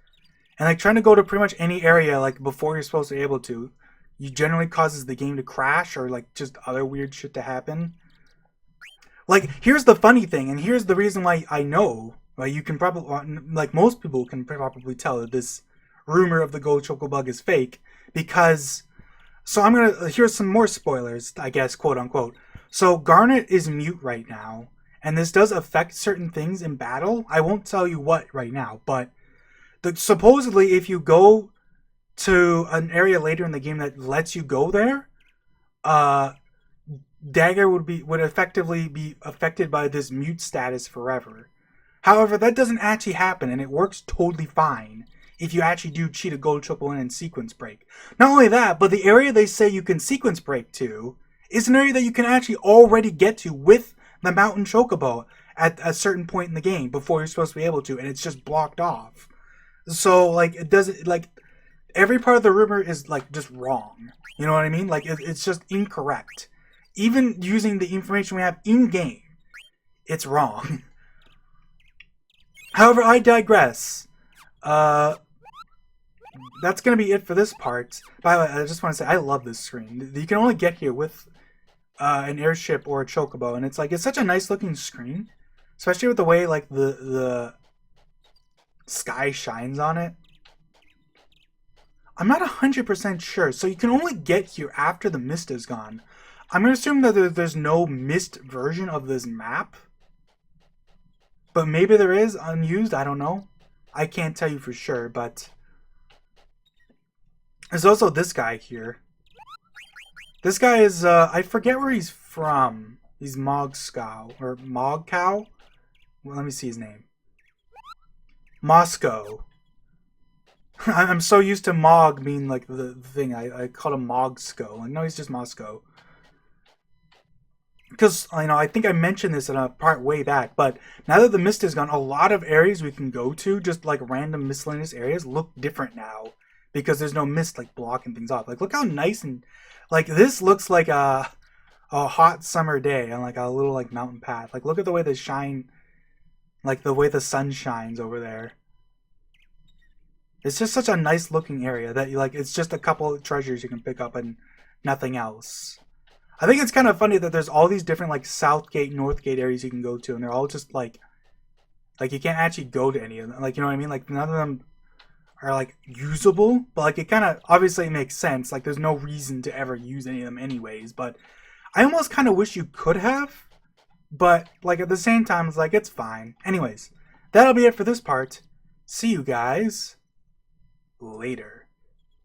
And like trying to go to pretty much any area like before you're supposed to be able to, you generally causes the game to crash or like just other weird shit to happen. Like here's the funny thing, and here's the reason why I know. Like you can probably, like most people can probably tell that this rumor of the gold chocobo bug is fake, because. So here's some more spoilers, I guess, quote unquote. So Garnet is mute right now, and this does affect certain things in battle. I won't tell you what right now, but supposedly if you go to an area later in the game that lets you go there, Dagger would effectively be affected by this mute status forever. However, that doesn't actually happen, and it works totally fine if you actually do cheat a gold chocobo in and sequence break. Not only that, but the area they say you can sequence break to is an area that you can actually already get to with the mountain chocobo at a certain point in the game before you're supposed to be able to, and it's just blocked off. So like it doesn't, like every part of the rumor is like just wrong. You know what I mean? Like it's just incorrect. Even using the information we have in game, it's wrong. However, I digress. That's going to be it for this part. By the way, I just want to say I love this screen. You can only get here with an airship or a chocobo, and it's such a nice looking screen, especially with the way like the sky shines on it. I'm not 100% sure, so you can only get here after the mist is gone. I'm going to assume that there's no mist version of this map, but maybe there is unused. I don't know. I can't tell you for sure, but there's also this guy here. This guy is, I forget where he's from. He's Mogskow, or Mogcow? Well, let me see his name. Moscow. I'm so used to Mog being like the thing. I call him Mogsko. I know he's just Moscow. Because, you know, I think I mentioned this in a part way back, but now that the mist is gone, a lot of areas we can go to, just like random miscellaneous areas, look different now. because there's no mist like blocking things off. Like look how nice and like this looks like a hot summer day on like a little like mountain path. Like look at the way the shine, like the way the sun shines over there. It's just such a nice looking area that you like. It's just a couple of treasures you can pick up and nothing else. I think it's kind of funny that there's all these different like South Gate, North Gate areas you can go to, and they're all just like you can't actually go to any of them. Like you know what I mean? Like none of them are like usable, but like it kind of obviously makes sense. Like there's no reason to ever use any of them anyways. But I almost kind of wish you could have, but like at the same time, it's like it's fine. Anyways, that'll be it for this part. See you guys later.